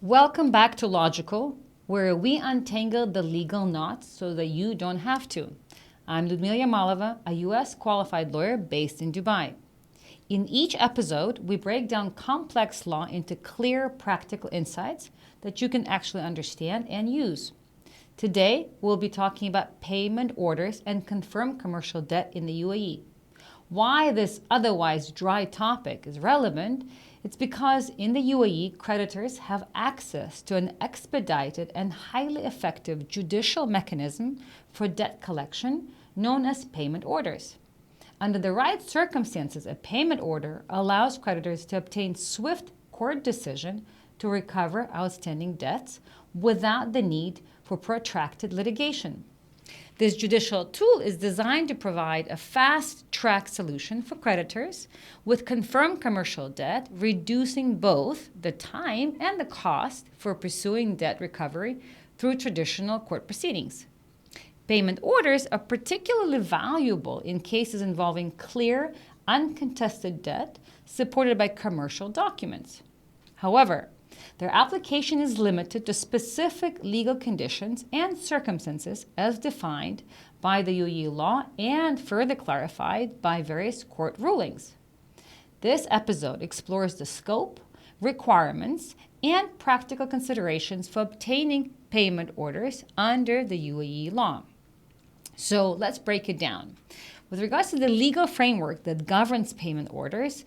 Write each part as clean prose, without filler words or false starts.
Welcome back to Lawgical, where we untangle the legal knots so that you don't have to. I'm Ludmila Yamalova, a U.S. qualified lawyer based in Dubai. In each episode, we break down complex law into clear, practical insights that you can actually understand and use. Today, we'll be talking about payment orders and confirmed commercial debt in the UAE. Why this otherwise dry topic is relevant, it's because in the UAE, creditors have access to an expedited and highly effective judicial mechanism for debt collection known as payment orders. Under the right circumstances, a payment order allows creditors to obtain swift court decision to recover outstanding debts without the need for protracted litigation. This judicial tool is designed to provide a fast-track solution for creditors with confirmed commercial debt, reducing both the time and the cost for pursuing debt recovery through traditional court proceedings. Payment orders are particularly valuable in cases involving clear, uncontested debt supported by commercial documents. However, their application is limited to specific legal conditions and circumstances as defined by the UAE law and further clarified by various court rulings. This episode explores the scope, requirements, and practical considerations for obtaining payment orders under the UAE law. So let's break it down. With regards to the legal framework that governs payment orders,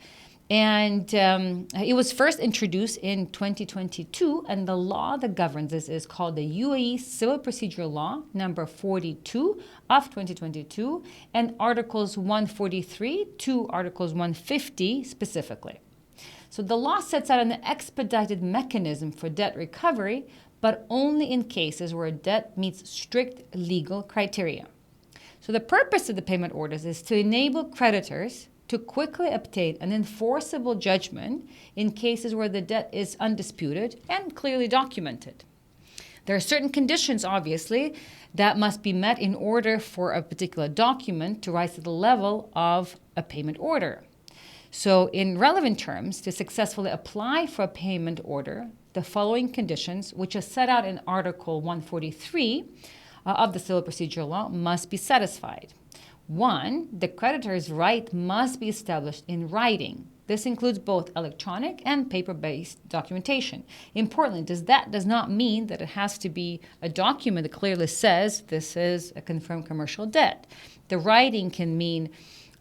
it was first introduced in 2022, and the law that governs this is called the UAE Civil Procedures Law, number 42 of 2022, and Articles 143 to Articles 150 specifically. So the law sets out an expedited mechanism for debt recovery, but only in cases where a debt meets strict legal criteria. So the purpose of the payment orders is to enable creditors to quickly obtain an enforceable judgment in cases where the debt is undisputed and clearly documented. There are certain conditions, obviously, that must be met in order for a particular document to rise to the level of a payment order. So in relevant terms, to successfully apply for a payment order, the following conditions, which are set out in Article 143 of the Civil Procedure Law, must be satisfied. 1, the creditor's right must be established in writing. This includes both electronic and paper-based documentation. Importantly, that does not mean that it has to be a document that clearly says this is a confirmed commercial debt. The writing can mean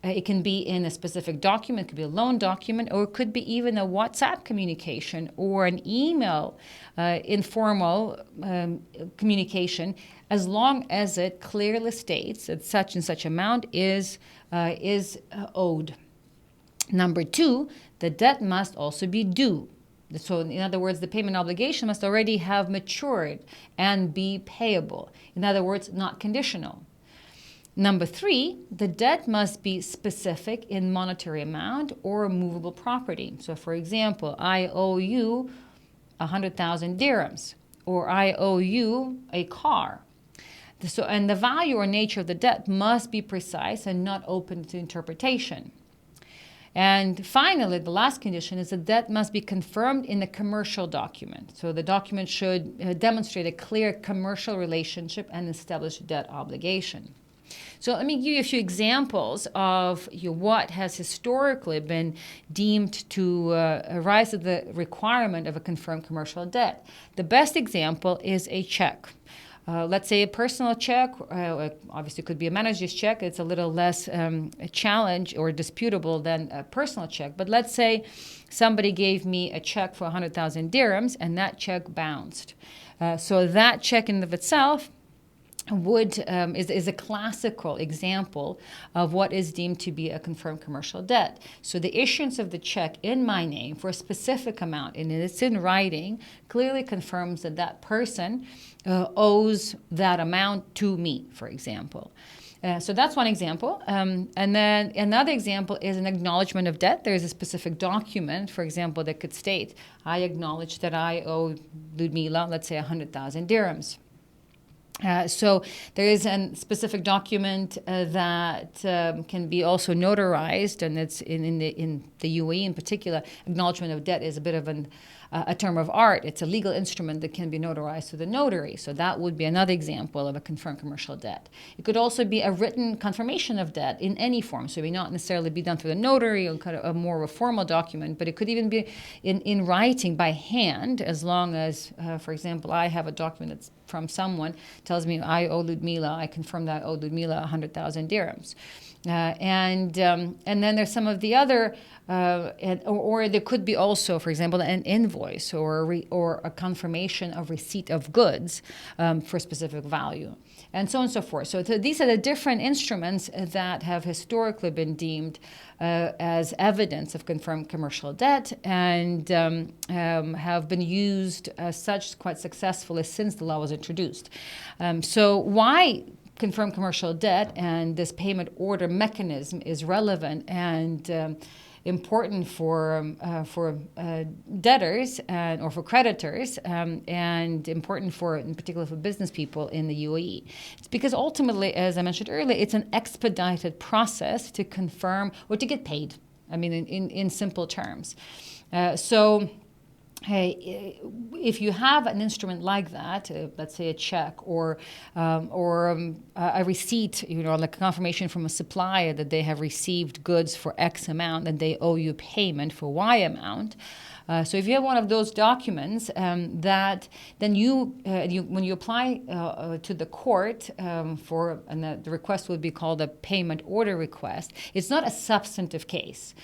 it can be in a specific document, it could be a loan document, or it could be even a WhatsApp communication or an email, informal communication, as long as it clearly states that such and such amount is owed. Number 2, the debt must also be due. So in other words, the payment obligation must already have matured and be payable. In other words, not conditional. Number 3, the debt must be specific in monetary amount or movable property. So for example, I owe you 100,000 dirhams, or I owe you a car. And the value or nature of the debt must be precise and not open to interpretation. And finally, the last condition is the debt must be confirmed in a commercial document. So the document should demonstrate a clear commercial relationship and establish debt obligation. So let me give you a few examples of what has historically been deemed to rise to the requirement of a confirmed commercial debt. The best example is a check. Let's say a personal check, obviously could be a manager's check. It's a little less a challenge or disputable than a personal check. But let's say somebody gave me a check for 100,000 dirhams and that check bounced. So that check in and of itself is a classical example of what is deemed to be a confirmed commercial debt. So the issuance of the check in my name for a specific amount, and it's in writing, clearly confirms that that person owes that amount to me, for example. So that's one example. And then another example is an acknowledgement of debt. There's a specific document, for example, that could state, I acknowledge that I owe Ludmila, let's say 100,000 dirhams. So there is a specific document that can be also notarized, and it's in the UAE in particular. Acknowledgement of debt is a bit of a term of art. It's a legal instrument that can be notarized to the notary. So that would be another example of a confirmed commercial debt. It could also be a written confirmation of debt in any form. So it may not necessarily be done through the notary or kind of a more of a formal document, but it could even be in writing by hand, as long as, for example, I have a document that's from someone tells me I owe Ludmila, I confirm that I owe Ludmila 100,000 dirhams. And then there's some of the other, or there could be also, for example, an invoice or a confirmation of receipt of goods for specific value, and so on and so forth. So these are the different instruments that have historically been deemed as evidence of confirmed commercial debt and have been used as such quite successfully since the law was introduced. So why confirmed commercial debt and this payment order mechanism is relevant and important for debtors or for creditors, and important for, in particular, for business people in the UAE. It's because ultimately, as I mentioned earlier, it's an expedited process to confirm or to get paid. I mean, in simple terms. If you have an instrument like that, let's say a check or a receipt, like a confirmation from a supplier that they have received goods for X amount and they owe you payment for Y amount. So if you have one of those documents, then when you apply to the court and the request would be called a payment order request, it's not a substantive case.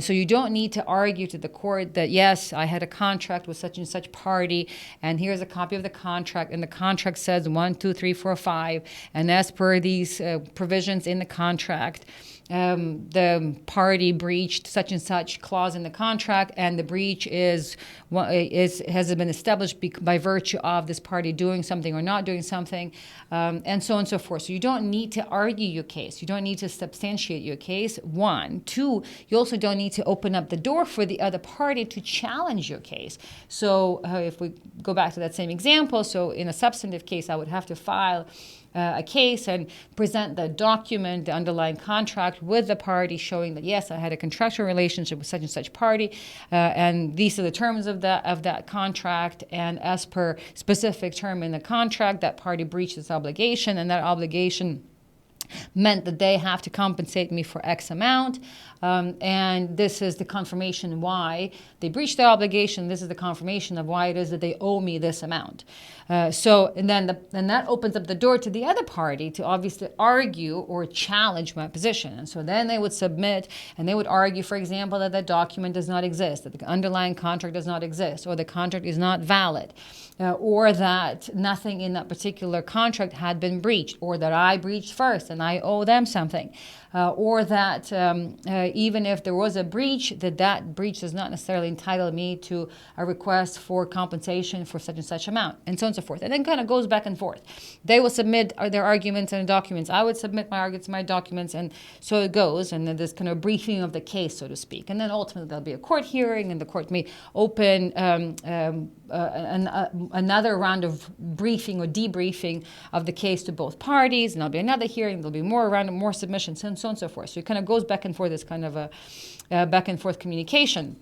So you don't need to argue to the court that, yes, I had a contract with such and such party, and here's a copy of the contract, and the contract says 1, 2, 3, 4, 5, and as per these provisions in the contract, the party breached such and such clause in the contract, and the breach has been established by virtue of this party doing something or not doing something, and so on and so forth. So you don't need to argue your case. You don't need to substantiate your case. 1. 2, you also don't need to open up the door for the other party to challenge your case. So if we go back to that same example, so in a substantive case, I would have to file a case and present the document, the underlying contract with the party showing that, yes, I had a contractual relationship with such and such party, and these are the terms of that contract, and as per specific term in the contract, that party breached its obligation, and that obligation meant that they have to compensate me for X amount, and this is the confirmation why they breached their obligation. This is the confirmation of why it is that they owe me this amount. And then that opens up the door to the other party to obviously argue or challenge my position. And so then they would submit and they would argue, for example, that the document does not exist, that the underlying contract does not exist, or the contract is not valid, or that nothing in that particular contract had been breached, or that I breached first and I owe them something. Or that even if there was a breach, that breach does not necessarily entitle me to a request for compensation for such and such amount, and so on and so forth. And then kind of goes back and forth. They will submit their arguments and documents. I would submit my arguments, my documents, and so it goes. And then there's kind of a briefing of the case, so to speak. And then ultimately there'll be a court hearing, and the court may open another round of briefing or debriefing of the case to both parties, and there'll be another hearing. There'll be more round, more submissions, and so on and so forth. So it kind of goes back and forth. This kind of a back and forth communication.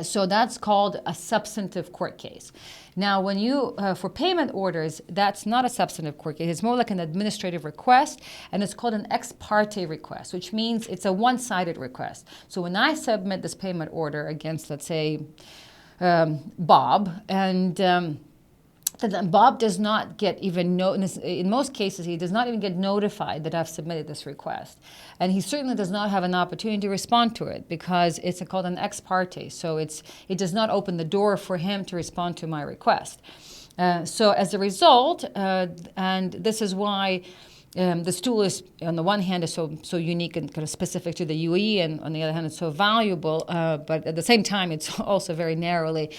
So that's called a substantive court case. Now, when you, for payment orders, that's not a substantive court case. It's more like an administrative request, and it's called an ex parte request, which means it's a one-sided request. So when I submit this payment order against, let's say, Bob, and Bob does not get even in most cases, he does not even get notified that I've submitted this request. And he certainly does not have an opportunity to respond to it because it's called an ex parte. So it does not open the door for him to respond to my request. So as a result, and this is why this tool is, on the one hand, is so unique and kind of specific to the UAE, and on the other hand, it's so valuable, but at the same time, it's also very narrowly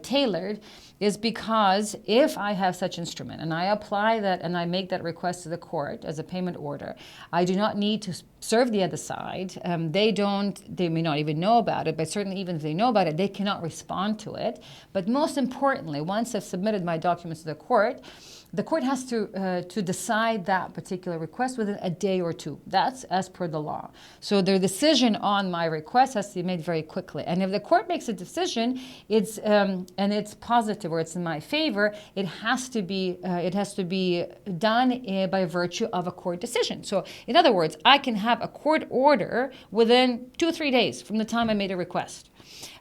tailored, is because if I have such instrument and I apply that and I make that request to the court as a payment order, I do not need to serve the other side. They may not even know about it, but certainly even if they know about it, they cannot respond to it. But most importantly, once I've submitted my documents to the court has to decide that particular request within a day or two. That's as per the law. So their decision on my request has to be made very quickly. And if the court makes a decision, it's and it's positive or it's in my favor, it has to be done by virtue of a court decision. So in other words, I can have a court order within 2 or 3 days from the time I made a request.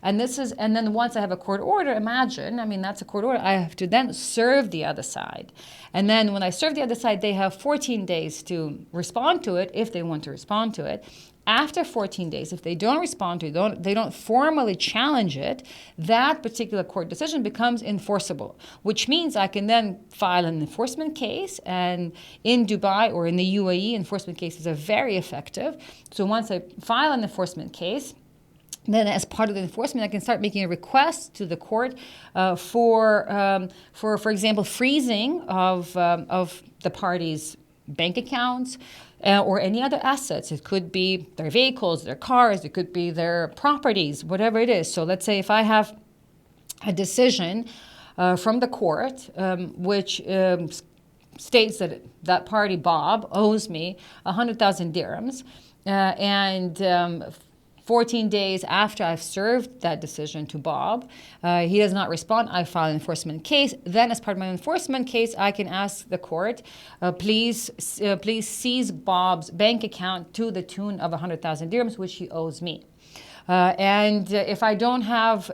And then once I have a court order, imagine, I mean, that's a court order, I have to then serve the other side. And then when I serve the other side, they have 14 days to respond to it if they want to respond to it. After 14 days, if they don't respond to it, they don't formally challenge it, that particular court decision becomes enforceable, which means I can then file an enforcement case. And in Dubai or in the UAE, enforcement cases are very effective. So once I file an enforcement case, then as part of the enforcement, I can start making a request to the court for example, freezing of the parties' bank accounts or any other assets. It could be their vehicles, their cars, it could be their properties, whatever it is. So let's say if I have a decision from the court which states that that party, Bob, owes me 100,000 dirhams and 14 days after I've served that decision to Bob, he does not respond, I file an enforcement case. Then as part of my enforcement case, I can ask the court, please seize Bob's bank account to the tune of 100,000 dirhams, which he owes me. And if I don't have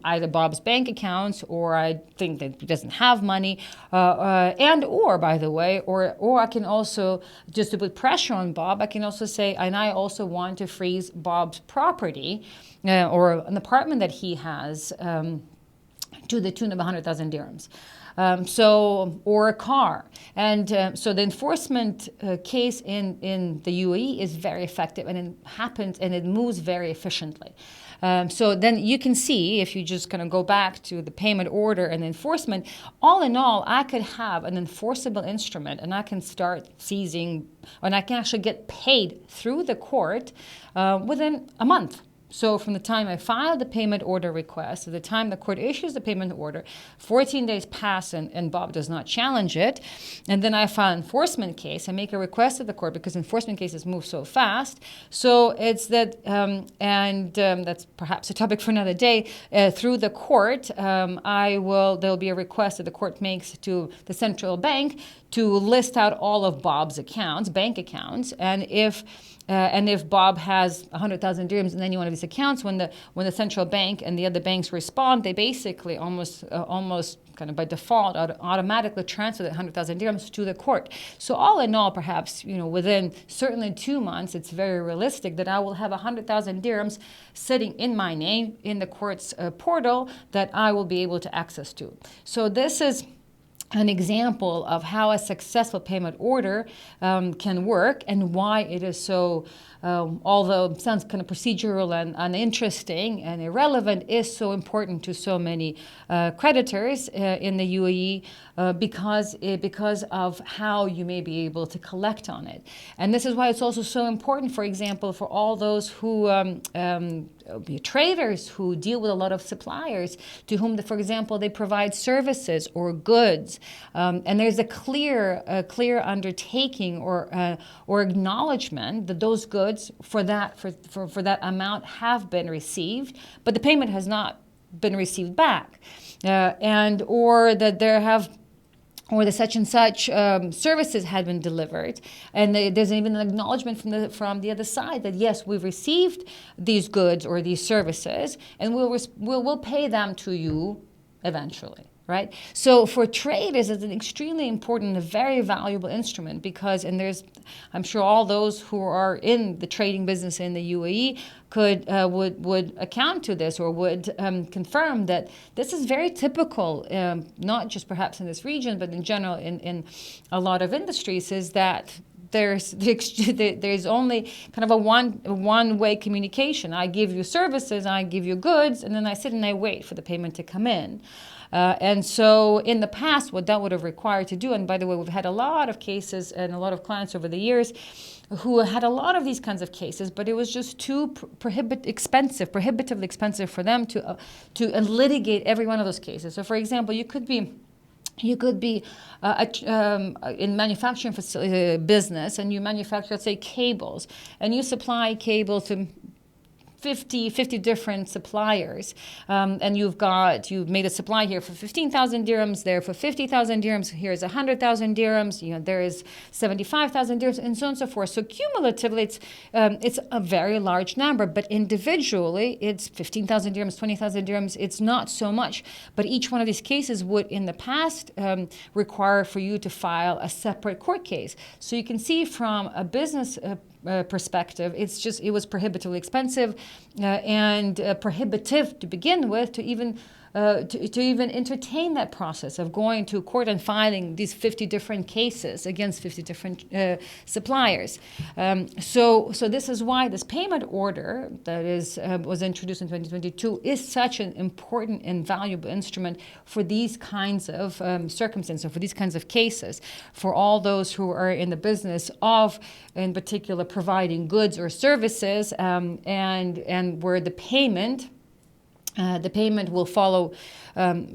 either Bob's bank accounts, or I think that he doesn't have money, or by the way, or I can also, just to put pressure on Bob, I can also say, and I also want to freeze Bob's property or an apartment that he has to the tune of 100,000 dirhams. Or a car. And so the enforcement case in the UAE is very effective, and it happens and it moves very efficiently. So then you can see, if you just kind of go back to the payment order and enforcement, all in all, I could have an enforceable instrument and I can start seizing, and I can actually get paid through the court within a month. So from the time I file the payment order request to the time the court issues the payment order, 14 days pass and Bob does not challenge it. And then I file an enforcement case. I make a request to the court because enforcement cases move so fast. So it's that, that's perhaps a topic for another day. Through the court, there'll be a request that the court makes to the central bank to list out all of Bob's accounts, bank accounts, and if Bob has 100,000 dirhams in any one of his accounts, when the central bank and the other banks respond, they basically almost kind of by default automatically transfer the 100,000 dirhams to the court. So all in all, perhaps within certainly 2 months, it's very realistic that I will have 100,000 dirhams sitting in my name in the court's portal that I will be able to access to. So this is an example of how a successful payment order can work and why it is so, although it sounds kind of procedural and uninteresting and irrelevant, is so important to so many creditors in the UAE because of how you may be able to collect on it. And this is why it's also so important, for example, for all those who traders who deal with a lot of suppliers to whom, for example, they provide services or goods, and there's a clear undertaking or acknowledgement that those goods for that amount have been received, but the payment has not been received back, or that the such and such services had been delivered, and there's even an acknowledgement from the other side that yes, we've received these goods or these services, and we'll pay them to you eventually. Right? So for traders, it's an extremely important, a very valuable instrument because, and I'm sure all those who are in the trading business in the UAE would account to this or would confirm that this is very typical, not just perhaps in this region, but in general in a lot of industries, is that there's only kind of a one-way communication. I give you services, I give you goods, and then I sit and I wait for the payment to come in. And so in the past, what that would have required to do, and by the way, we've had a lot of cases and a lot of clients over the years who had a lot of these kinds of cases, but it was just too prohibitively expensive for them to litigate every one of those cases. So for example, you could be You could be in manufacturing business, and you manufacture, let's say, cables, and you supply cables to 50 different suppliers, and you've made a supply here for 15,000 dirhams, there for 50,000 dirhams, here's 100,000 dirhams, there is 75,000 dirhams, and so on and so forth. So cumulatively, it's a very large number, but individually, it's 15,000 dirhams, 20,000 dirhams. It's not so much, but each one of these cases would, in the past, require for you to file a separate court case. So you can see from a business perspective, it was prohibitively expensive and prohibitive to begin with to even entertain that process of going to court and filing these 50 different cases against 50 different suppliers. So this is why this payment order that was introduced in 2022 is such an important and valuable instrument for these kinds of circumstances, for these kinds of cases, for all those who are in the business of, in particular, providing goods or services, and where the payment will follow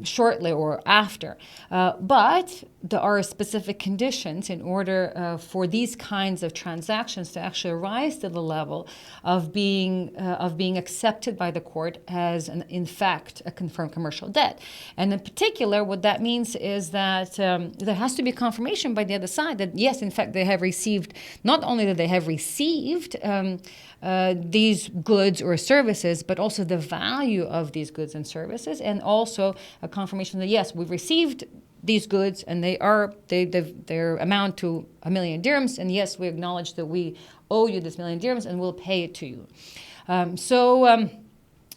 shortly or after. But there are specific conditions in order for these kinds of transactions to actually rise to the level of being accepted by the court as, in fact, a confirmed commercial debt. And in particular, what that means is that there has to be confirmation by the other side that, yes, in fact, they have received, not only that they have received these goods or services, but also the value of these goods and services, and also a confirmation that, yes, we've received these goods and they amount to 1 million dirhams, and yes, we acknowledge that we owe you this 1 million dirhams and we'll pay it to you.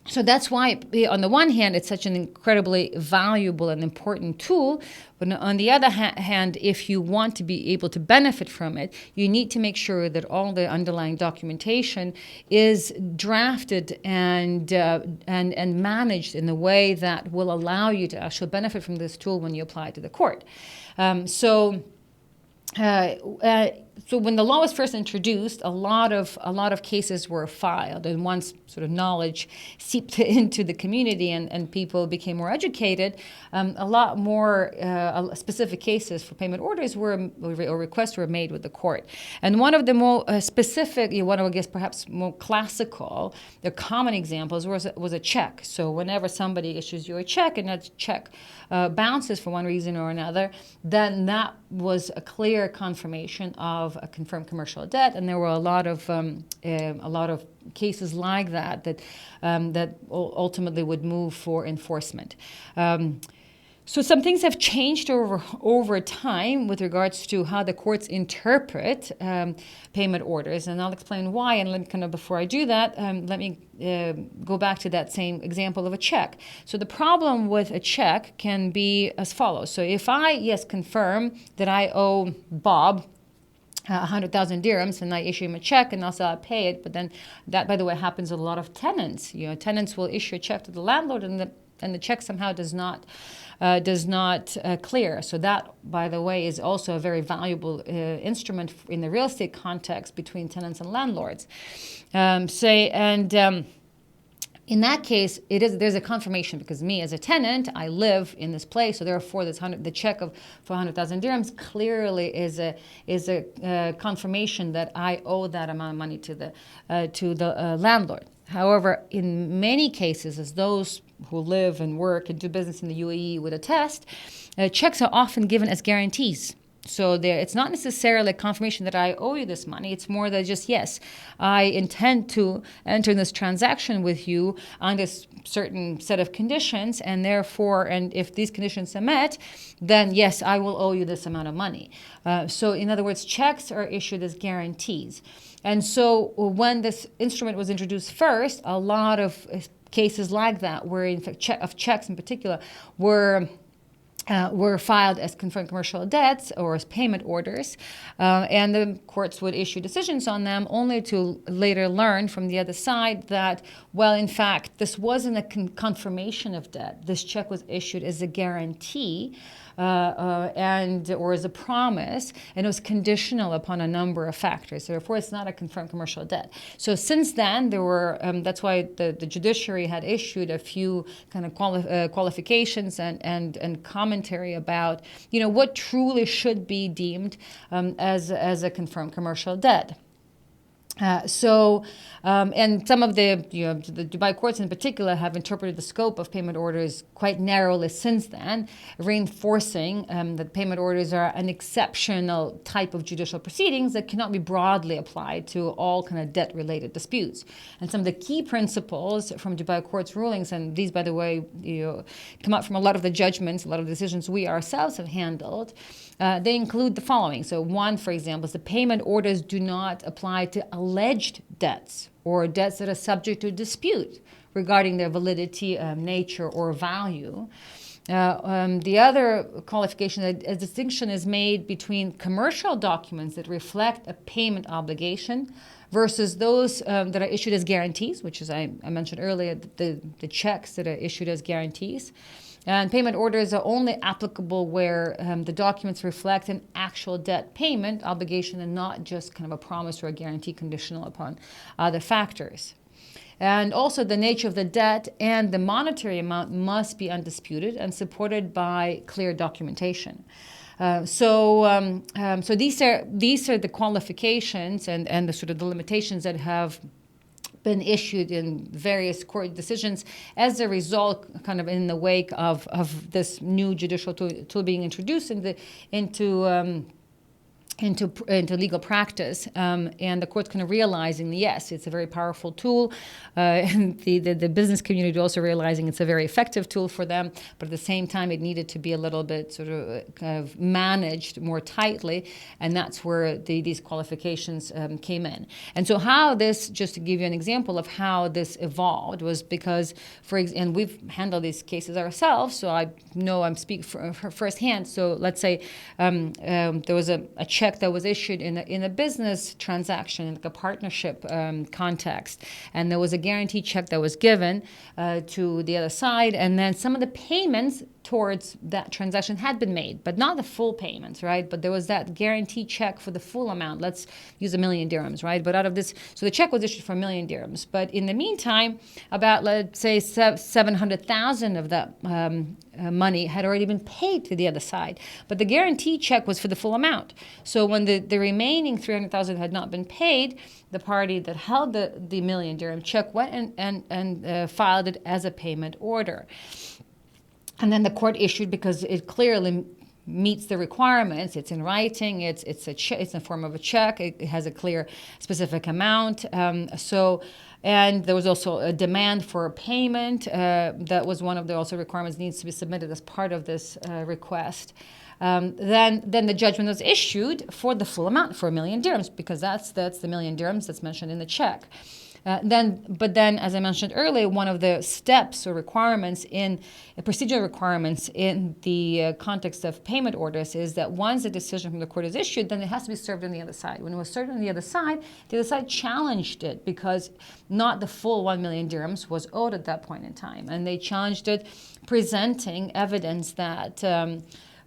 So that's why, on the one hand, it's such an incredibly valuable and important tool. But on the other hand, if you want to be able to benefit from it, you need to make sure that all the underlying documentation is drafted and managed in a way that will allow you to actually benefit from this tool when you apply to the court. So when the law was first introduced, a lot of cases were filed, and once sort of knowledge seeped into the community and people became more educated, a lot more specific cases for payment orders or requests were made with the court. And one of the more specific, one of, I guess, perhaps more classical, the common examples was a check. So whenever somebody issues you a check and that check bounces for one reason or another, then that was a clear confirmation of a confirmed commercial debt, and there were a lot of cases like that ultimately would move for enforcement. So some things have changed over time with regards to how the courts interpret payment orders, and I'll explain why. And before I do that, let me go back to that same example of a check. So the problem with a check can be as follows. So if I, confirm that I owe Bob 100,000 dirhams, and I issue him a check, and also I pay it. But then that, by the way, happens with a lot of tenants. Tenants will issue a check to the landlord, and the check somehow does not clear. So that, by the way, is also a very valuable instrument in the real estate context between tenants and landlords. In that case, there's a confirmation, because me as a tenant, I live in this place, so therefore the check for 100,000 dirhams clearly is a confirmation that I owe that amount of money to the landlord. However, in many cases, as those who live and work and do business in the UAE would attest, checks are often given as guarantees. So it's not necessarily a confirmation that I owe you this money. It's more that just, yes, I intend to enter this transaction with you on this certain set of conditions, and therefore, and if these conditions are met, then yes, I will owe you this amount of money. So in other words, checks are issued as guarantees. And so when this instrument was introduced first, a lot of cases like that, where in fact checks in particular were filed as confirmed commercial debts or as payment orders, and the courts would issue decisions on them, only to later learn from the other side that, well, in fact, this wasn't a confirmation of debt. This check was issued as a guarantee or as a promise, and it was conditional upon a number of factors. So therefore, it's not a confirmed commercial debt. So since then, there were that's why the judiciary had issued a few kind of qualifications and common commentary about, what truly should be deemed as a confirmed commercial debt. And some of the Dubai courts in particular have interpreted the scope of payment orders quite narrowly since then, reinforcing that payment orders are an exceptional type of judicial proceedings that cannot be broadly applied to all kind of debt-related disputes. And some of the key principles from Dubai courts' rulings, and these, by the way, come out from a lot of the judgments, a lot of the decisions we ourselves have handled. They include the following. So one, for example, is the payment orders do not apply to alleged debts or debts that are subject to dispute regarding their validity, nature, or value. The other qualification, a distinction is made between commercial documents that reflect a payment obligation versus those that are issued as guarantees, which is, I mentioned earlier, the checks that are issued as guarantees. And payment orders are only applicable where the documents reflect an actual debt payment obligation and not just kind of a promise or a guarantee conditional upon other factors. And also the nature of the debt and the monetary amount must be undisputed and supported by clear documentation. So these are the qualifications and the sort of the limitations that have been issued in various court decisions as a result, kind of in the wake of this new judicial tool being introduced into legal practice, and the court's kind of realizing, yes, it's a very powerful tool, and the business community also realizing it's a very effective tool for them, but at the same time it needed to be a little bit sort of kind of managed more tightly, and that's where these qualifications came in. And so how this, just to give you an example of how this evolved, was because, and we've handled these cases ourselves, so I know I'm speaking firsthand. So let's say there was a check that was issued in a business transaction, in like a partnership context, and there was a guarantee check that was given to the other side, and then some of the payments towards that transaction had been made, but not the full payments, right? But there was that guarantee check for the full amount. Let's use 1 million dirhams, right? But out of this, so the check was issued for 1 million dirhams. But in the meantime, about, let's say, 700,000 of that money had already been paid to the other side. But the guarantee check was for the full amount. So when the remaining 300,000 had not been paid, the party that held the 1 million dirham check went and filed it as a payment order. And then the court issued, because it clearly meets the requirements. It's in writing. It's in the form of a check. It has a clear, specific amount. And there was also a demand for a payment. That was one of the also requirements, needs to be submitted as part of this request. Then the judgment was issued for the full amount, for 1 million dirhams, because that's the 1 million dirhams that's mentioned in the check. But then, as I mentioned earlier, one of the steps or requirements procedural requirements in the context of payment orders is that once a decision from the court is issued, then it has to be served on the other side. When it was served on the other side challenged it because not the full 1 million dirhams was owed at that point in time. And they challenged it, presenting evidence that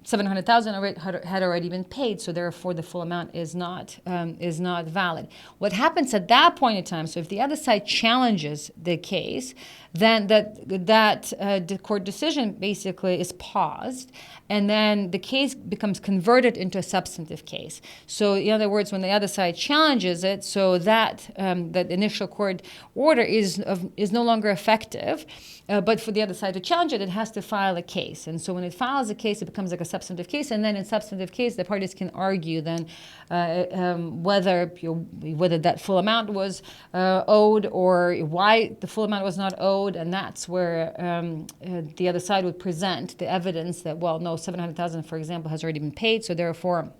700,000 had already been paid, so therefore the full amount is not valid. What happens at that point in time? So if the other side challenges the case, then the court decision basically is paused, and then the case becomes converted into a substantive case. So in other words, when the other side challenges it, so that initial court order is no longer effective. But for the other side to challenge it, it has to file a case. And so when it files a case, it becomes like a substantive case. And then in substantive case, the parties can argue then whether that full amount was owed or why the full amount was not owed. And that's where the other side would present the evidence that, well, no, 700,000, for example, has already been paid. So therefore,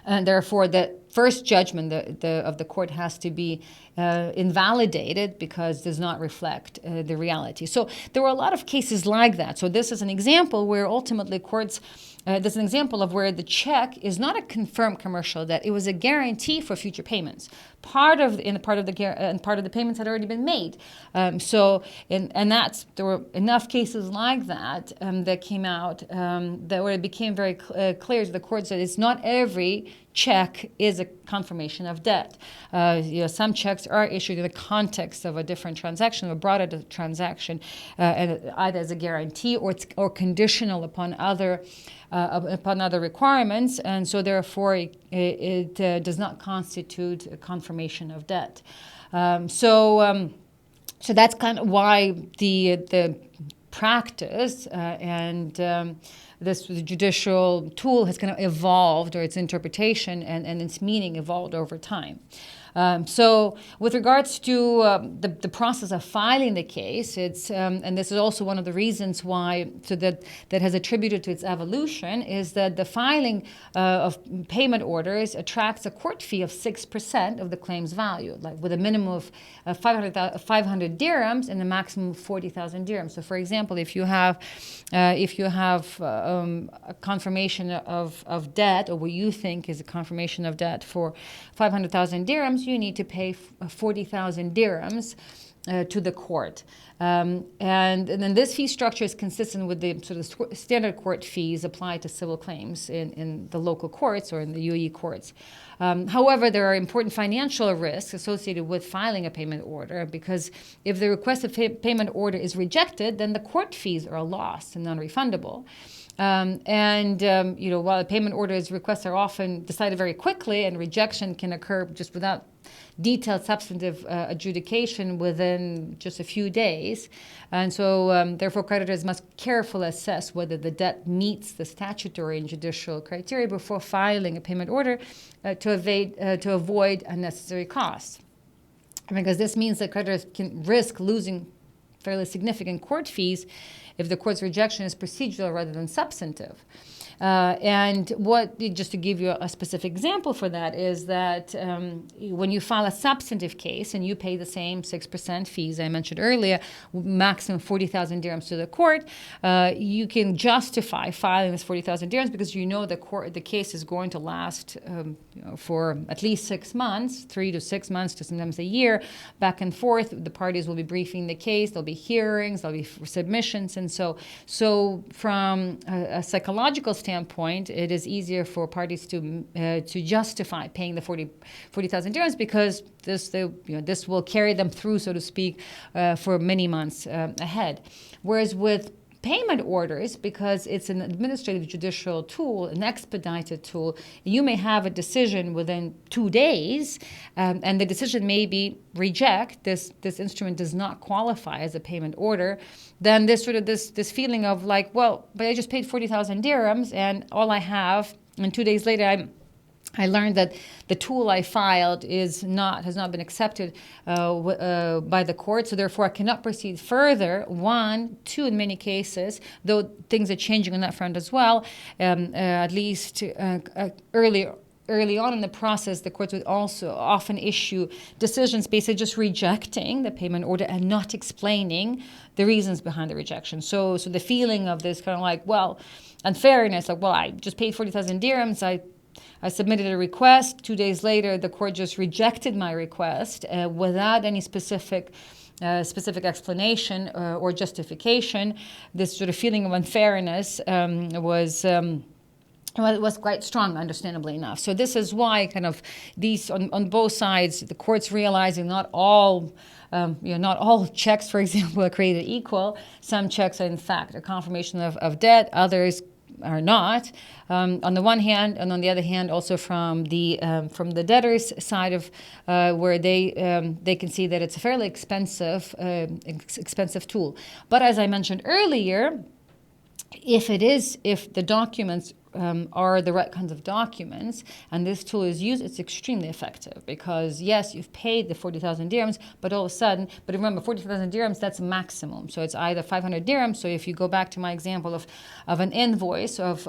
the first judgment of the court has to be invalidated because it does not reflect the reality. So there were a lot of cases like that. So this is an example where ultimately courts, there's an example of where the check is not a confirmed commercial debt. It was a guarantee for future payments. Part of the payments had already been made. There were enough cases like that that came out that where it became very clear to the courts that it's not every check is a confirmation of debt. Some checks are issued in the context of a different transaction, a broader transaction, and either as a guarantee or conditional upon other requirements, and so therefore it does not constitute a confirmation of debt. So that's kind of why the practice and this judicial tool has kind of evolved, or its interpretation and its meaning evolved over time. So with regards to the process of filing the case, it's and this is also one of the reasons why that has attributed to its evolution, is that the filing of payment orders attracts a court fee of 6% of the claim's value, like with a minimum of 500 dirhams and a maximum of 40,000 dirhams. So, for example, if you have a confirmation of debt, or what you think is a confirmation of debt for 500,000 dirhams, you need to pay 40,000 dirhams to the court. And then this fee structure is consistent with the sort of standard court fees applied to civil claims in the local courts or in the UAE courts. However, there are important financial risks associated with filing a payment order, because if the requested payment order is rejected, then the court fees are lost and non-refundable. While a payment order's requests are often decided very quickly, and rejection can occur just without detailed substantive adjudication within just a few days. And so, therefore, creditors must carefully assess whether the debt meets the statutory and judicial criteria before filing a payment order to avoid unnecessary costs. Because this means that creditors can risk losing fairly significant court fees if the court's rejection is procedural rather than substantive. Just to give you a specific example for that, is that when you file a substantive case and you pay the same 6% fees I mentioned earlier, maximum 40,000 dirhams to the court, you can justify filing this 40,000 dirhams because you know the case is going to last for at least 6 months, 3 to 6 months to sometimes a year, back and forth. The parties will be briefing the case, there'll be hearings, there'll be submissions, and so from a psychological standpoint, it is easier for parties to justify paying the 40,000 dirhams, because this will carry them through, so to speak, for many months ahead. Whereas with payment orders, because it's an administrative judicial tool, an expedited tool, you may have a decision within 2 days, and the decision may be reject. This instrument does not qualify as a payment order. Then this feeling of like, well, but I just paid 40,000 dirhams, and all I have, and 2 days later I learned that the tool I filed has not been accepted by the court, so therefore I cannot proceed further. 1, 2, in many cases, though things are changing on that front as well, at least early on in the process, the courts would also often issue decisions basically just rejecting the payment order and not explaining the reasons behind the rejection. So the feeling of this kind of like, well, unfairness, like, well, I just paid 40,000 dirhams, I submitted a request. 2 days later, the court just rejected my request without any specific explanation or justification. This sort of feeling of unfairness was quite strong, understandably enough. So this is why kind of these on both sides, the courts realizing not all checks, for example, are created equal. Some checks are in fact a confirmation of debt, others are not, on the one hand, and on the other hand, also from the debtor's side of where they can see that it's a fairly expensive tool. But as I mentioned earlier, if the documents are the right kinds of documents and this tool is used, it's extremely effective, because yes, you've paid the 40,000 dirhams, but all of a sudden, but remember, 40,000 dirhams, that's maximum. So it's either 500 dirhams. So if you go back to my example of an invoice, invoice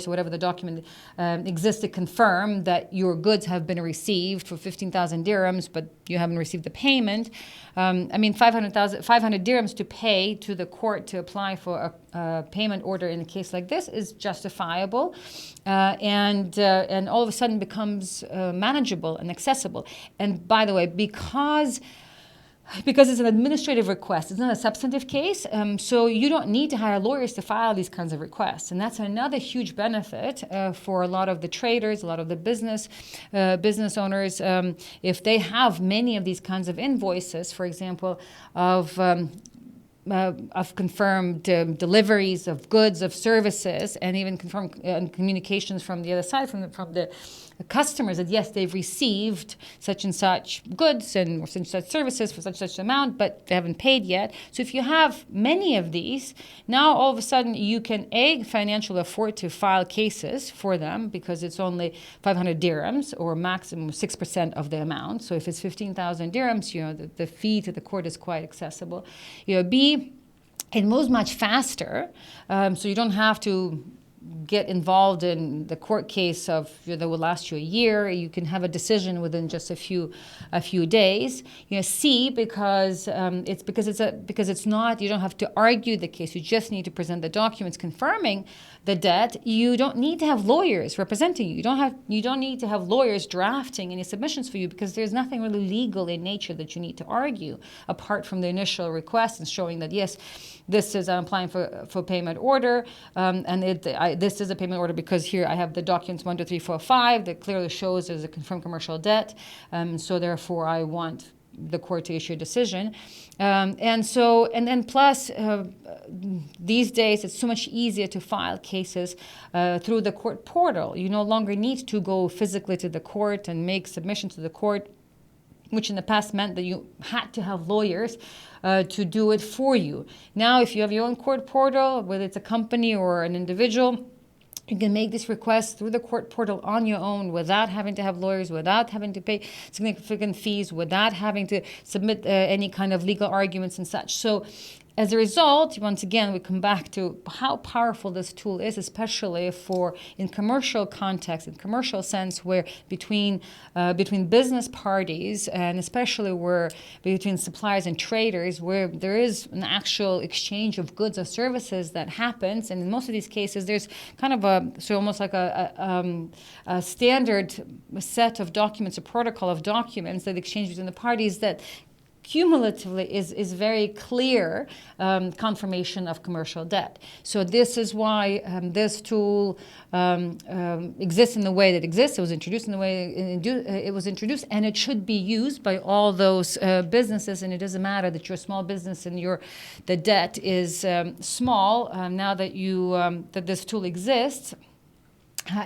or whatever the document exists to confirm that your goods have been received for 15,000 dirhams, but you haven't received the payment. 500 dirhams to pay to the court to apply for a payment order in a case like this is justifiable, and all of a sudden becomes manageable and accessible. And by the way, because because it's an administrative request. It's not a substantive case, so you don't need to hire lawyers to file these kinds of requests. And that's another huge benefit for a lot of the traders, a lot of the business owners. If they have many of these kinds of invoices, for example, of confirmed deliveries of goods, of services, and even confirmed communications from the other side, from the customers, that yes, they've received such and such goods and or such and such services for such amount, but they haven't paid yet. So if you have many of these, now all of a sudden you can financially afford to file cases for them, because it's only 500 dirhams or maximum 6% of the amount. So if it's 15,000 dirhams, the fee to the court is quite accessible. B, it moves much faster, so you don't have to get involved in the court case that will last you a year. You can have a decision within just a few days. C, because it's not, you don't have to argue the case. You just need to present the documents confirming the debt. You don't need to have lawyers representing you. You don't need to have lawyers drafting any submissions for you, because there's nothing really legal in nature that you need to argue apart from the initial request and showing that yes, this is, I'm applying for payment order, and this is a payment order because here I have the documents 1, 2, 3, 4, 5 that clearly shows there's a confirmed commercial debt, so therefore I want the court to issue a decision. And then plus, these days it's so much easier to file cases through the court portal. You no longer need to go physically to the court and make submissions to the court, which in the past meant that you had to have lawyers to do it for you. Now, if you have your own court portal, whether it's a company or an individual, you can make this request through the court portal on your own without having to have lawyers, without having to pay significant fees, without having to submit any kind of legal arguments and such. So as a result, once again, we come back to how powerful this tool is, especially in commercial context, in commercial sense, where between business parties, and especially where between suppliers and traders, where there is an actual exchange of goods or services that happens. And in most of these cases, there's kind of almost like a standard set of documents, a protocol of documents that exchange between the parties that cumulatively is very clear confirmation of commercial debt. So this is why this tool exists in the way that exists. It was introduced in the way it was introduced, and it should be used by all those businesses. And it doesn't matter that you're a small business and the debt is small. Now that that this tool exists,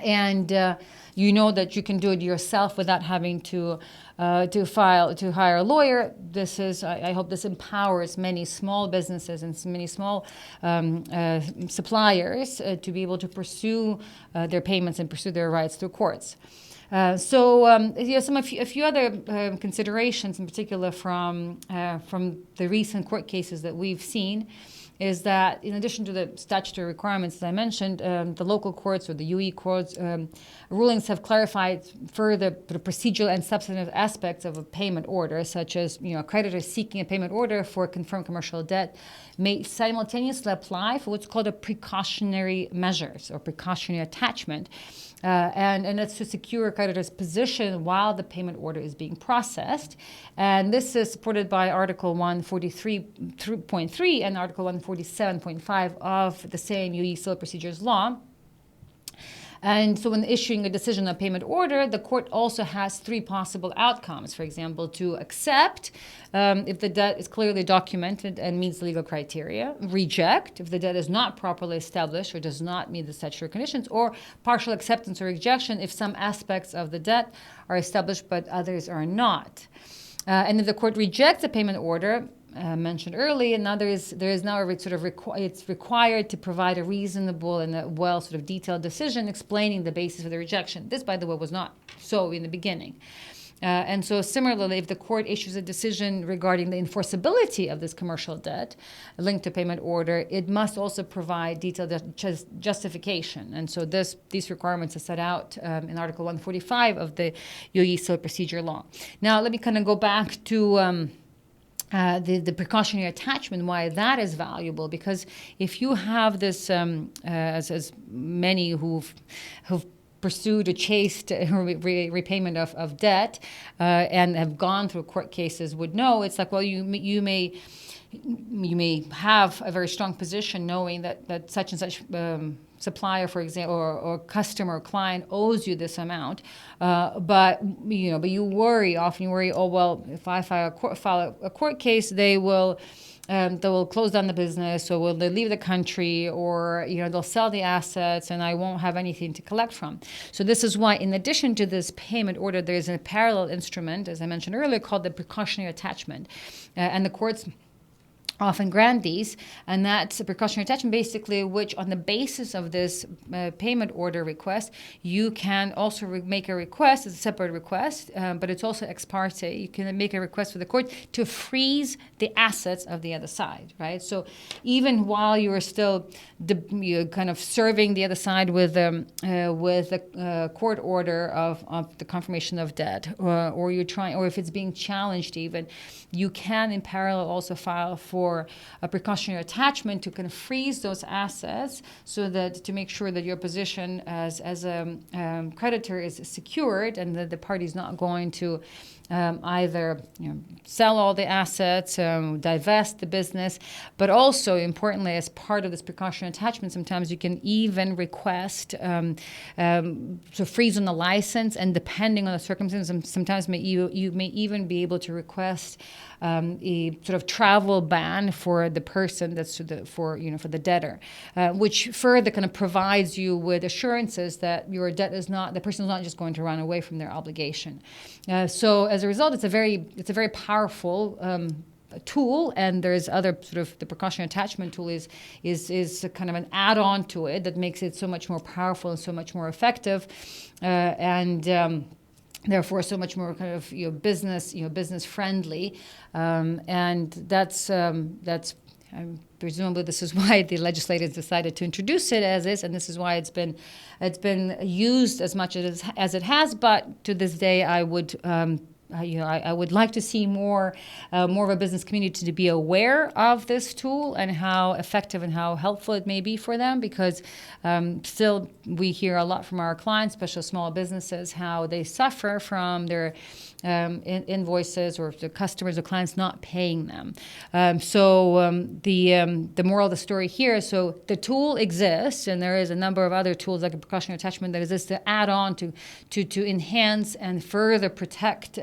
and you know that you can do it yourself without having to hire a lawyer. I hope this empowers many small businesses and many small suppliers to be able to pursue their payments and pursue their rights through courts. A few other considerations, in particular from the recent court cases that we've seen, is that in addition to the statutory requirements that I mentioned, the local courts or the UAE courts rulings have clarified further the procedural and substantive aspects of a payment order, such as a creditor seeking a payment order for confirmed commercial debt may simultaneously apply for what's called a precautionary measures or precautionary attachment. And it's to secure a creditor's position while the payment order is being processed. And this is supported by Article 143.3 and Article 147.5 of the same UAE Civil Procedures Law. And so when issuing a decision on payment order, the court also has 3 possible outcomes. For example, to accept if the debt is clearly documented and meets legal criteria, reject if the debt is not properly established or does not meet the statutory conditions, or partial acceptance or rejection if some aspects of the debt are established but others are not. And if the court rejects a payment order, mentioned earlier, now it's required to provide a reasonable and a well detailed decision explaining the basis of the rejection. This, by the way, was not so in the beginning. And so similarly, if the court issues a decision regarding the enforceability of this commercial debt linked to payment order, it must also provide detailed justification. And so these requirements are set out in Article 145 of the UAE Civil Procedure Law. Now, let me kind of go back to the precautionary attachment, why that is valuable, because if you have this, as many who've pursued or chased repayment of debt and have gone through court cases would know. It's like, well, you may have a very strong position knowing that such and such supplier, for example, or customer or client owes you this amount, but you worry. Often you worry, oh well, if I file a court case, they will close down the business, or will they leave the country, or they'll sell the assets, and I won't have anything to collect from. So this is why, in addition to this payment order, there's a parallel instrument, as I mentioned earlier, called the precautionary attachment, and the courts often grant these, and that's a precautionary attachment, basically, which on the basis of this payment order request, you can also make a request. It's a separate request, but it's also ex parte. You can make a request for the court to freeze the assets of the other side, right? So even while you are still you're kind of serving the other side with a court order of the confirmation of debt, or you're trying, or if it's being challenged even, you can in parallel also file for a precautionary attachment to kind of freeze those assets, so that to make sure that your position as a creditor is secured, and that the party is not going to either sell all the assets, divest the business, but also importantly, as part of this precautionary attachment, sometimes you can even request to freeze on the license, and depending on the circumstances, sometimes you may even be able to request a sort of travel ban for the person for the debtor, which further kind of provides you with assurances that your debt the person is not just going to run away from their obligation. So as a result, it's a very powerful tool, and there's other sort of the precautionary attachment tool is kind of an add-on to it that makes it so much more powerful and so much more effective, and therefore so much more kind of business friendly, and that's presumably this is why the legislators decided to introduce it as is, and this is why it's been used as much as it has. But to this day, I would like to see more of a business community to be aware of this tool and how effective and how helpful it may be for them, because still we hear a lot from our clients, especially small businesses, how they suffer from their invoices or the customers or clients not paying them. The moral of the story here, so the tool exists, and there is a number of other tools like a precautionary attachment that exists to add on to enhance and further protect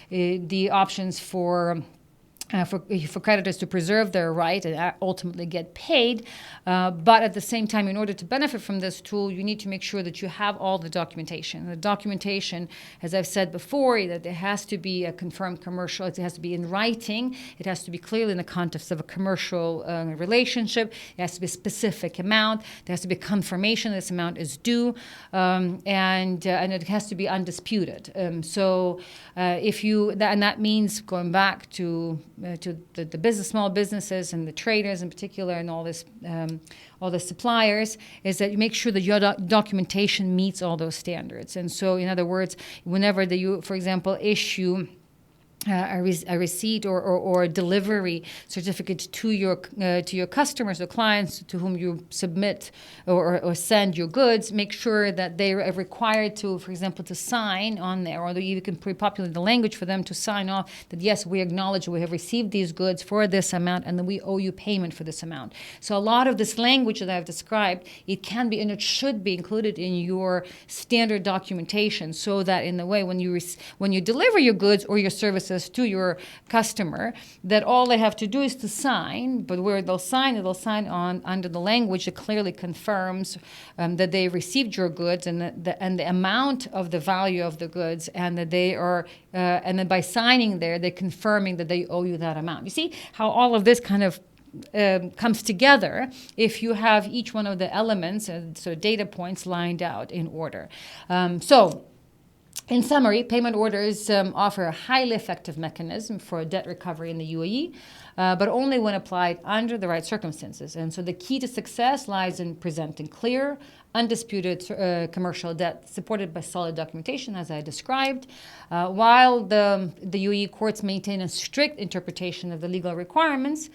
the options for creditors to preserve their right and ultimately get paid. But at the same time, in order to benefit from this tool, you need to make sure that you have all the documentation. The documentation, as I've said before, that there has to be a confirmed commercial, it has to be in writing, it has to be clearly in the context of a commercial relationship, it has to be a specific amount, there has to be confirmation this amount is due, and it has to be undisputed. That means going back to the small businesses and the traders in particular, and all the suppliers, is that you make sure that your documentation meets all those standards. And so, in other words, whenever you, for example, issue a receipt or a delivery certificate to your customers or clients to whom you submit or send your goods, make sure that they are required to, for example, to sign on there, or you can pre-populate the language for them to sign off that yes, we acknowledge we have received these goods for this amount and that we owe you payment for this amount. So a lot of this language that I've described, it can be and it should be included in your standard documentation, so that in the way when you deliver your goods or your services to your customer, that all they have to do is to sign, but where they'll sign on under the language that clearly confirms that they received your goods and the amount of the value of the goods, and that they are and then by signing there, they're confirming that they owe you that amount. You see how all of this kind of comes together if you have each one of the elements and so data points lined out in order. In summary, payment orders offer a highly effective mechanism for debt recovery in the UAE, but only when applied under the right circumstances. And so the key to success lies in presenting clear, undisputed commercial debt supported by solid documentation, as I described, while the UAE courts maintain a strict interpretation of the legal requirements.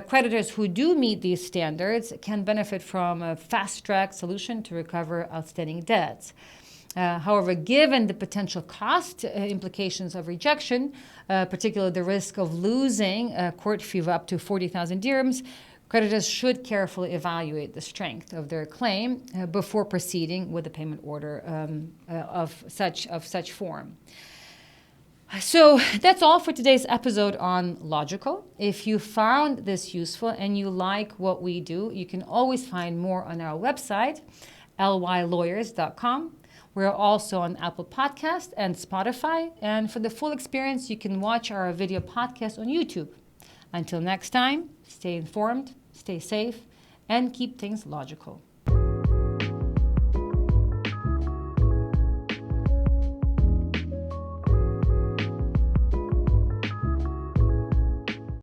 Creditors who do meet these standards can benefit from a fast-track solution to recover outstanding debts. However, given the potential cost implications of rejection, particularly the risk of losing a court fee of up to 40,000 dirhams, creditors should carefully evaluate the strength of their claim before proceeding with a payment order of such form. So that's all for today's episode on Lawgical. If you found this useful and you like what we do, you can always find more on our website, lylawyers.com. We're also on Apple Podcast and Spotify. And for the full experience, you can watch our video podcast on YouTube. Until next time, stay informed, stay safe, and keep things logical.